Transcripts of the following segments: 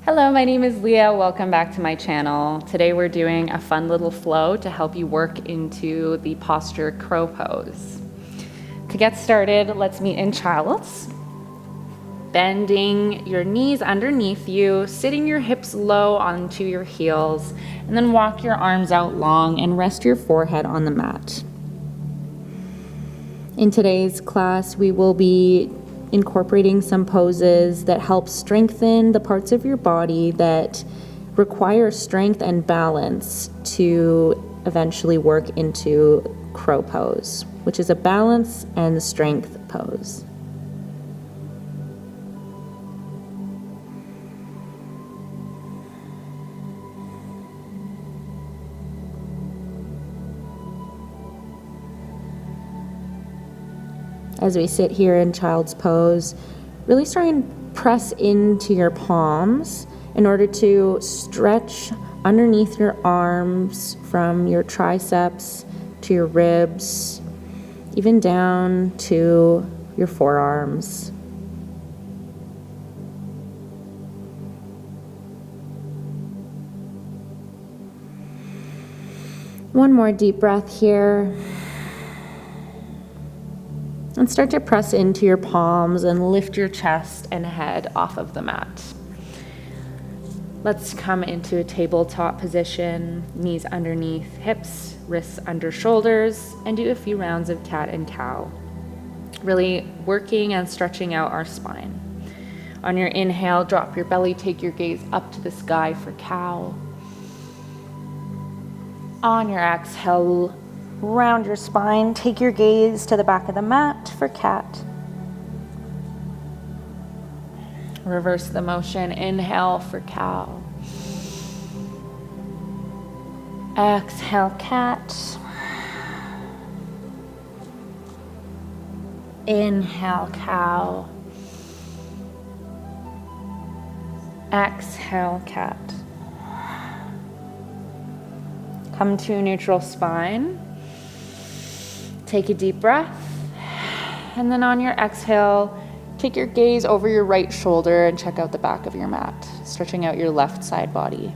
Hello, my name is Leah. Welcome back to my channel. Today we're doing a fun little flow to help you work into the posture crow pose. To get started, let's meet in child's. Bending your knees underneath you, sitting your hips low onto your heels, and then walk your arms out long and rest your forehead on the mat. In today's class, we will be incorporating some poses that help strengthen the parts of your body that require strength and balance to eventually work into crow pose, which is a balance and strength pose. As we sit here in child's pose, really start and press into your palms in order to stretch underneath your arms from your triceps to your ribs, even down to your forearms. One more deep breath here. And start to press into your palms and lift your chest and head off of the mat. Let's come into a tabletop position, knees underneath hips, wrists under shoulders, and do a few rounds of cat and cow. Really working and stretching out our spine. On your inhale, drop your belly, take your gaze up to the sky for cow. On your exhale, round your spine, take your gaze to the back of the mat for cat. Reverse the motion, inhale for cow. Exhale, cat. Inhale, cow. Exhale, cat. Come to neutral spine. Take a deep breath, and then on your exhale, take your gaze over your right shoulder and check out the back of your mat, stretching out your left side body.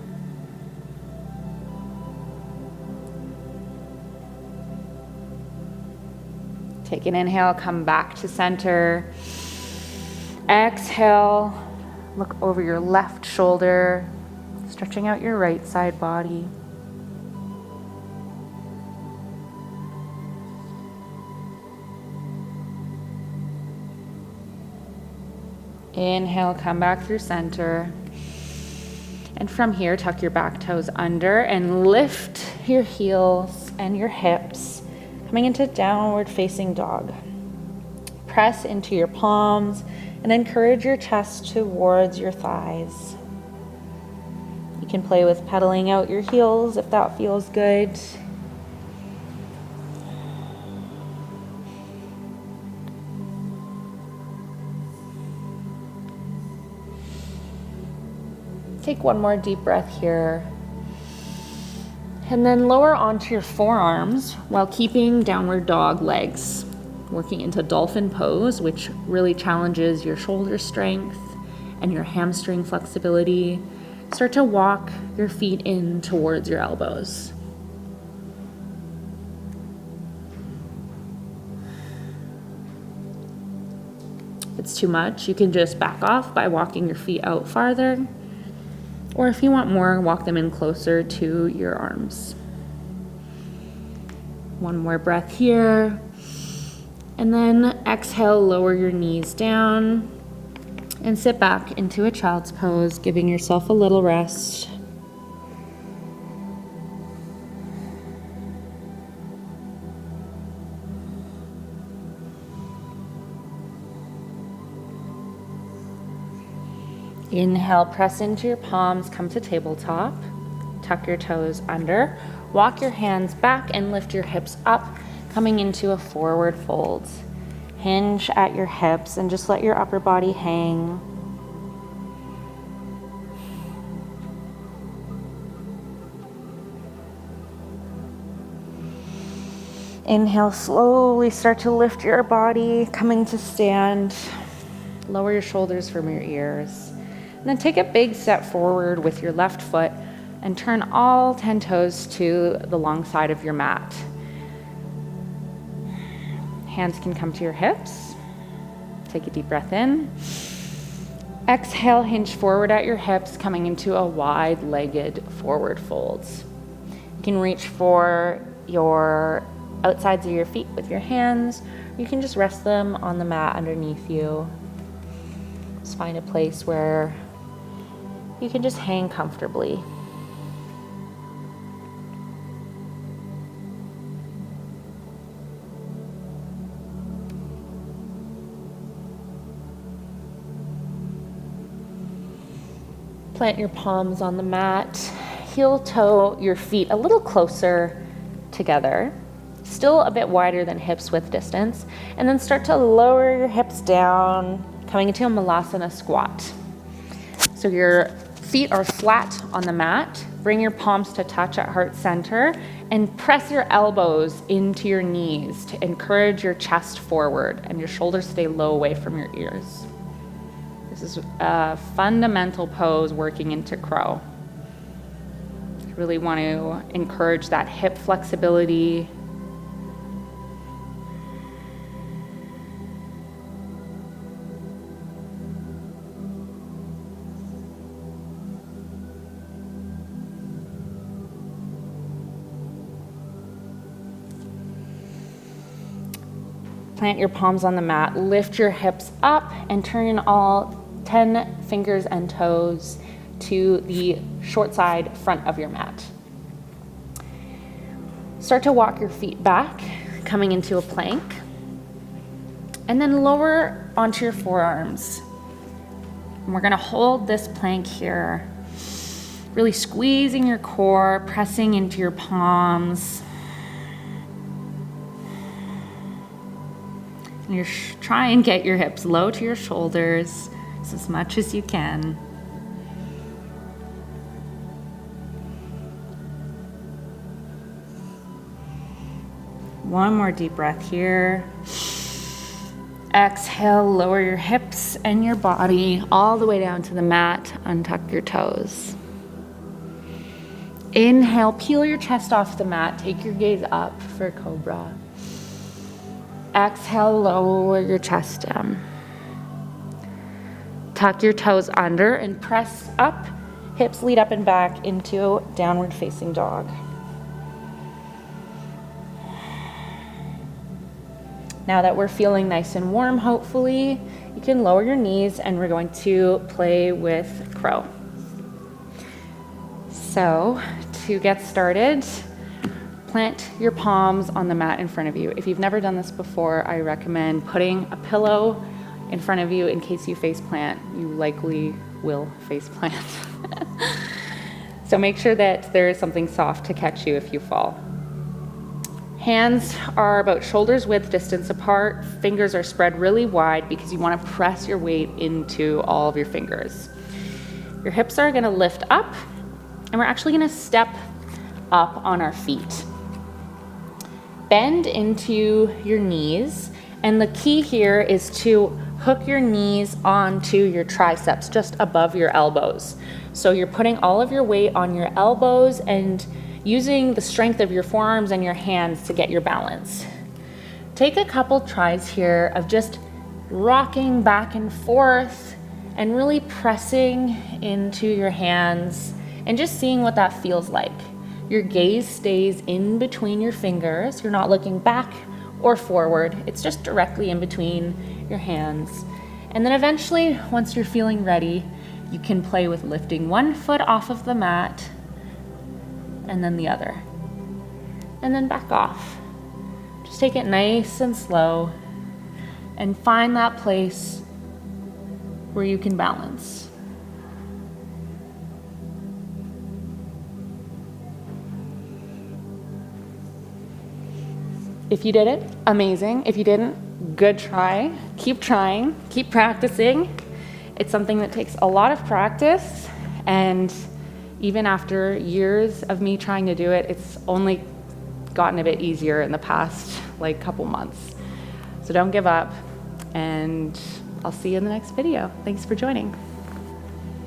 Take an inhale, come back to center. Exhale, look over your left shoulder, stretching out your right side body. Inhale, come back through center. And from here, tuck your back toes under and lift your heels and your hips, coming into downward facing dog. Press into your palms and encourage your chest towards your thighs. You can play with pedaling out your heels if that feels good. Take one more deep breath here. And then lower onto your forearms while keeping downward dog legs, working into dolphin pose, which really challenges your shoulder strength and your hamstring flexibility. Start to walk your feet in towards your elbows. If it's too much, you can just back off by walking your feet out farther. Or if you want more, walk them in closer to your arms. One more breath here. And then exhale, lower your knees down and sit back into a child's pose, giving yourself a little rest. Inhale, press into your palms, come to tabletop, tuck your toes under, walk your hands back and lift your hips up, coming into a forward fold. Hinge at your hips and just let your upper body hang. Inhale, slowly start to lift your body, coming to stand. Lower your shoulders from your ears. And then take a big step forward with your left foot and turn all 10 toes to the long side of your mat. Hands can come to your hips. Take a deep breath in. Exhale, hinge forward at your hips, coming into a wide-legged forward fold. You can reach for your outsides of your feet with your hands. You can just rest them on the mat underneath you. Just find a place where you can just hang comfortably. Plant your palms on the mat, heel toe your feet a little closer together, still a bit wider than hips width distance, and then start to lower your hips down, coming into a malasana squat. So your feet are flat on the mat, bring your palms to touch at heart center, and press your elbows into your knees to encourage your chest forward and your shoulders stay low away from your ears. This is a fundamental pose working into crow. You really want to encourage that hip flexibility. Plant your palms on the mat, lift your hips up, and turn all 10 fingers and toes to the short side front of your mat. Start to walk your feet back, coming into a plank, and then lower onto your forearms. And we're gonna hold this plank here, really squeezing your core, pressing into your palms. And you're try and get your hips low to your shoulders as much as you can. One more deep breath here. Exhale, lower your hips and your body all the way down to the mat. Untuck your toes. Inhale, peel your chest off the mat. Take your gaze up for cobra. Exhale, lower your chest down. Tuck your toes under and press up. Hips lead up and back into downward facing dog. Now that we're feeling nice and warm, hopefully, you can lower your knees and we're going to play with crow. So to get started, plant your palms on the mat in front of you. If you've never done this before, I recommend putting a pillow in front of you in case you face plant. You likely will face plant. So make sure that there is something soft to catch you if you fall. Hands are about shoulders width distance apart. Fingers are spread really wide because you want to press your weight into all of your fingers. Your hips are going to lift up, and we're actually going to step up on our feet. Bend into your knees, and the key here is to hook your knees onto your triceps, just above your elbows. So you're putting all of your weight on your elbows and using the strength of your forearms and your hands to get your balance. Take a couple tries here of just rocking back and forth and really pressing into your hands and just seeing what that feels like. Your gaze stays in between your fingers. You're not looking back or forward. It's just directly in between your hands. And then eventually, once you're feeling ready, you can play with lifting one foot off of the mat and then the other. And then back off. Just take it nice and slow and find that place where you can balance. If you did it, amazing. If you didn't, good try. Keep trying, keep practicing. It's something that takes a lot of practice, and even after years of me trying to do it, it's only gotten a bit easier in the past couple months. So don't give up, and I'll see you in the next video. Thanks for joining.